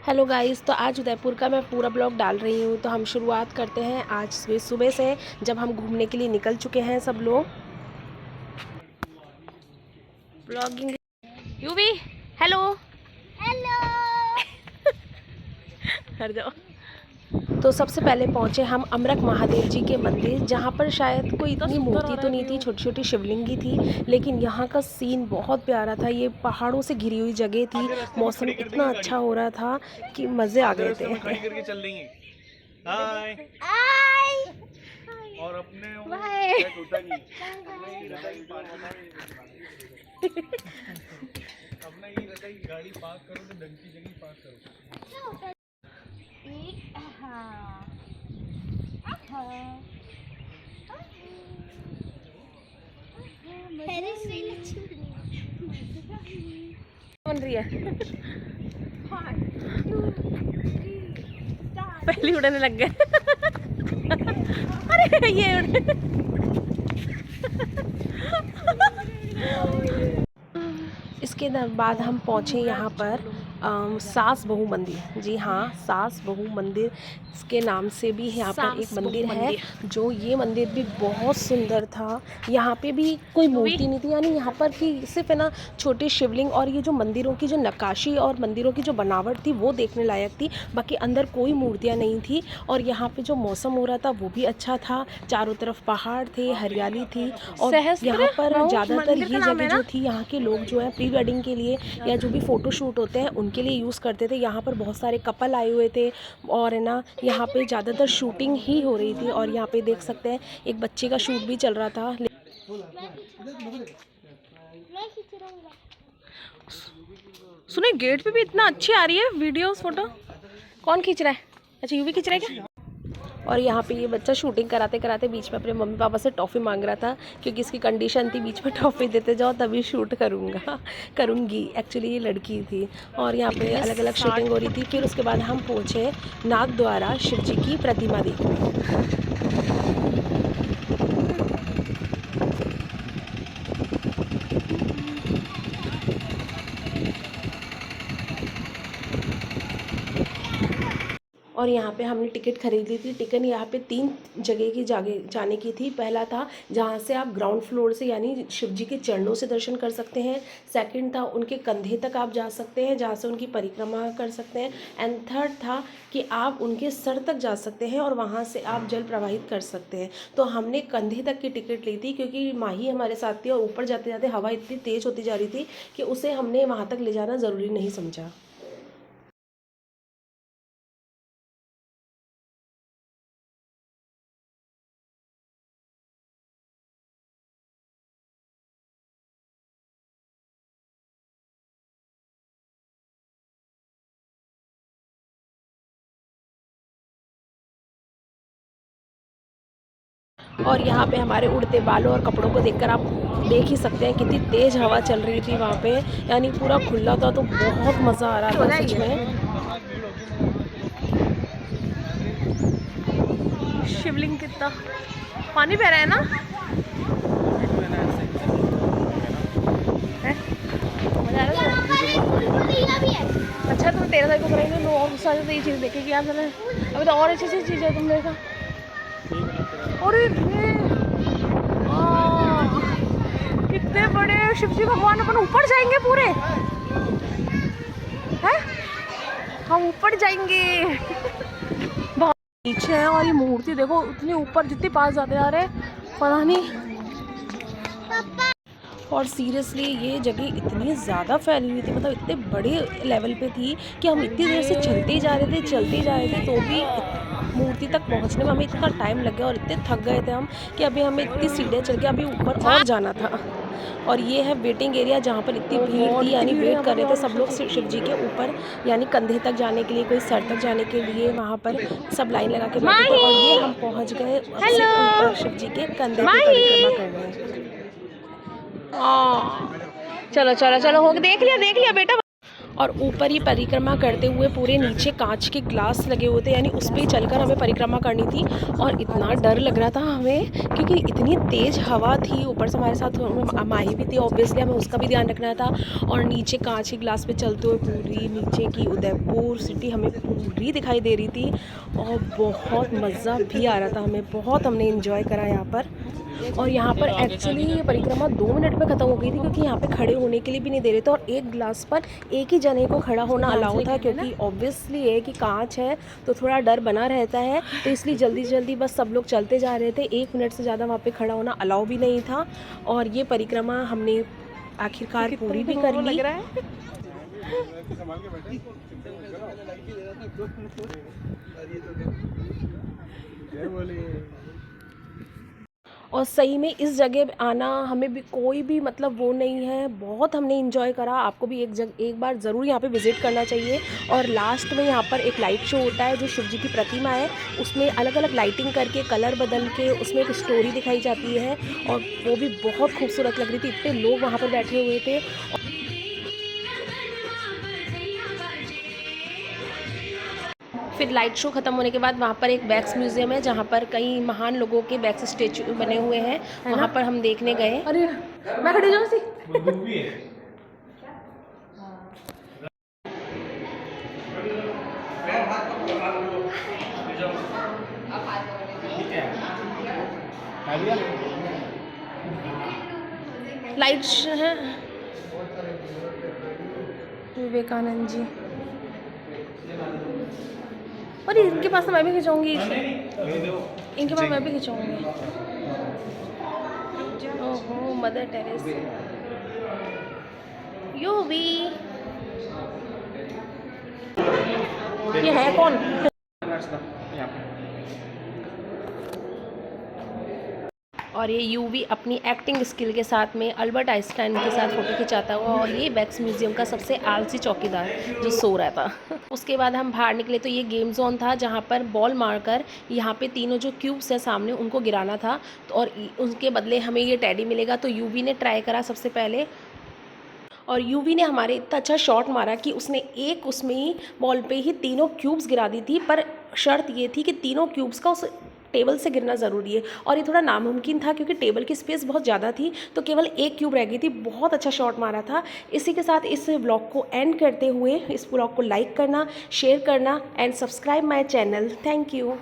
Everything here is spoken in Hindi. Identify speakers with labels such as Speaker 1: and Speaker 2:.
Speaker 1: हेलो गाइस, तो आज उदयपुर का मैं पूरा ब्लॉग डाल रही हूँ। तो हम शुरुआत करते हैं आज सुबह से, जब हम घूमने के लिए निकल चुके हैं सब लोग। ब्लॉगिंग यूवी, हेलो हेलो हट जाओ। तो सबसे पहले पहुँचे हम अमरक महादेव जी के मंदिर, जहाँ पर शायद कोई इतनी मूर्ति तो नहीं थी, छोटी छोटी शिवलिंग ही थी, लेकिन यहाँ का सीन बहुत प्यारा था। ये पहाड़ों से घिरी हुई जगह थी, मौसम इतना अच्छा हो रहा था कि मज़े आ गए थे। और अपने अपना ये रहता है कि गाड़ी पार्क करो तो ढंग की जगह पार्क करो। बन रही है पहली उड़ने लग गए अरे ये इसके बाद हम पहुँचे यहाँ पर सास बहू मंदिर। जी हाँ, सास बहू मंदिर के नाम से भी यहाँ पर एक मंदिर है, जो ये मंदिर भी बहुत सुंदर था। यहाँ पे भी कोई मूर्ति नहीं थी, यानी यहाँ पर कि सिर्फ है ना छोटे शिवलिंग, और ये जो मंदिरों की जो नक्काशी और मंदिरों की जो बनावट थी वो देखने लायक थी। बाकी अंदर कोई मूर्तियाँ नहीं थी। और यहाँ पे जो मौसम हो रहा था वो भी अच्छा था, चारों तरफ पहाड़ थे, हरियाली थी। और यहाँ पर ज़्यादातर ये जगह जो थी, यहाँ के लोग जो है प्री वेडिंग के लिए या जो भी फ़ोटो शूट होते हैं उनके लिए यूज़ करते थे। यहाँ पर बहुत सारे कपल आए हुए थे और है ना यहाँ पे ज़्यादातर शूटिंग ही हो रही थी। और यहाँ पे देख सकते हैं एक बच्चे का शूट भी चल रहा था। सुने, गेट पे भी इतना अच्छी आ रही है वीडियोस फोटो। कौन खींच रहा है? अच्छा, यूवी खींच रहा है क्या? और यहाँ पे ये बच्चा शूटिंग कराते कराते बीच में अपने मम्मी पापा से टॉफ़ी मांग रहा था, क्योंकि इसकी कंडीशन थी बीच में टॉफ़ी देते जाओ तभी शूट करूँगी। एक्चुअली ये लड़की थी। और यहाँ पे अलग अलग शूटिंग हो रही थी। फिर उसके बाद हम पहुँचे नागद्वारा शिव जी की प्रतिमा देखने। और यहाँ पे हमने टिकट खरीद ली थी। टिकट यहाँ पे 3 जगह की जाने की थी। पहला था जहाँ से आप ग्राउंड फ्लोर से यानी शिव जी के चरणों से दर्शन कर सकते हैं। सेकंड था उनके कंधे तक आप जा सकते हैं, जहाँ से उनकी परिक्रमा कर सकते हैं। एंड थर्ड था कि आप उनके सर तक जा सकते हैं और वहाँ से आप जल प्रवाहित कर सकते हैं। तो हमने कंधे तक की टिकट ली थी, क्योंकि माही हमारे साथ थी और ऊपर जाते जाते हवा इतनी तेज़ होती जा रही थी कि उसे हमने वहाँ तक ले जाना ज़रूरी नहीं समझा। और यहाँ पे हमारे उड़ते बालों और कपड़ों को देखकर आप देख ही सकते हैं कितनी तेज़ हवा चल रही थी वहाँ पे, यानी पूरा खुला था। तो बहुत मज़ा आ रहा था सच में। शिवलिंग कितना पानी बह रहा है ना है? मजा आ रहा है। अच्छा, तुम 13 तारीख को करेंगे तो और सारी तो ये चीज़ देखेगी यार। अभी तो और अच्छी अच्छी चीज़ है तुम देखा। और कितने बड़े शिव जी भगवान, अपन ऊपर जाएंगे पूरे हैं, हम ऊपर जाएंगे बहुत पीछे है। और ये मूर्ति देखो, उतनी ऊपर जितनी पास जाते जा रहे पता नहीं। और सीरियसली ये जगह इतनी ज़्यादा फैली हुई थी, मतलब इतने बड़े लेवल पे थी कि हम इतनी देर से चलते जा रहे थे तो भी मूर्ति तक पहुंचने में हमें इतना टाइम लग गया और इतने थक गए थे हम कि अभी हमें इतनी सीढ़ियाँ चढ़ के अभी ऊपर और जाना था। और ये है वेटिंग एरिया, जहाँ पर इतनी भीड़ थी, यानी वेट कर रहे थे सब लोग शिव जी के ऊपर, यानी कंधे तक जाने के लिए, कोई सर तक जाने के लिए वहाँ पर सब लाइन लगा के बैठे थे। और ये हम पहुँच गए ऊपर शिव जी के कंधे की परिक्रमा करने। चलो चलो चलो, हो देख लिया बेटा। और ऊपर ही परिक्रमा करते हुए पूरे नीचे कांच के ग्लास लगे हुए थे, यानी उस पर चलकर हमें परिक्रमा करनी थी। और इतना डर लग रहा था हमें क्योंकि इतनी तेज़ हवा थी, ऊपर से हमारे साथ माही भी थी, ऑब्वियसली हमें उसका भी ध्यान रखना था। और नीचे कांच के ग्लास पे चलते हुए पूरी नीचे की उदयपुर सिटी हमें पूरी दिखाई दे रही थी और बहुत मज़ा भी आ रहा था हमें, बहुत हमने इन्जॉय करा यहाँ पर। और यहाँ पर एक्चुअली ये परिक्रमा 2 मिनट में ख़त्म हो गई थी क्योंकि यहाँ पे खड़े होने के लिए भी नहीं दे रहे थे और एक ग्लास पर एक ही जने को खड़ा होना अलाउ था क्योंकि ऑब्वियसली है कि कांच है तो थोड़ा डर बना रहता है, तो इसलिए जल्दी जल्दी बस सब लोग चलते जा रहे थे। 1 मिनट से ज़्यादा वहाँ पे खड़ा होना अलाउ भी नहीं था और ये परिक्रमा हमने आखिरकार पूरी भी कर ली। और सही में इस जगह आना हमें भी कोई भी मतलब वो नहीं है, बहुत हमने इन्जॉय करा। आपको भी एक बार ज़रूर यहाँ पे विज़िट करना चाहिए। और लास्ट में यहाँ पर एक लाइट शो होता है जो शिव जी की प्रतिमा है, उसमें अलग अलग लाइटिंग करके कलर बदल के उसमें एक स्टोरी दिखाई जाती है और वो भी बहुत खूबसूरत लग रही थी। इतने लोग वहाँ पर बैठे हुए थे। फिर लाइट शो ख़त्म होने के बाद वहाँ पर एक वैक्स म्यूज़ियम है जहाँ पर कई महान लोगों के वैक्स स्टेचू बने हुए हैं, वहाँ पर हम देखने गए। अरे मैं खड़ी जाऊँ सी लाइट है विवेकानंद जी, और इनके पास तो मैं भी खिंचाऊंगी, इनके पास मैं भी खिंचाऊंगी। ओहो मदर टेरेस, यो भी ये है कौन? और ये यूवी अपनी एक्टिंग स्किल के साथ में अल्बर्ट आइंस्टाइन के साथ फ़ोटो खिंचाता हुआ, और ये वैक्स म्यूज़ियम का सबसे आलसी चौकीदार जो सो रहा था। उसके बाद हम बाहर निकले तो ये गेम जोन था जहाँ पर बॉल मारकर यहाँ पे तीनों जो क्यूब्स है सामने उनको गिराना था, तो और उनके बदले हमें ये टेडी मिलेगा। तो यूवी ने ट्राई करा सबसे पहले और यूवी ने हमारे इतना अच्छा शॉट मारा कि उसने एक उसमें ही बॉल पे ही तीनों क्यूब्स गिरा दी थी, पर शर्त ये थी कि तीनों क्यूब्स का उस टेबल से गिरना ज़रूरी है और ये थोड़ा नामुमकिन था क्योंकि टेबल की स्पेस बहुत ज़्यादा थी, तो केवल एक क्यूब रह गई थी। बहुत अच्छा शॉट मारा था। इसी के साथ इस ब्लॉग को एंड करते हुए इस ब्लॉग को लाइक करना, शेयर करना and subscribe my channel. Thank you.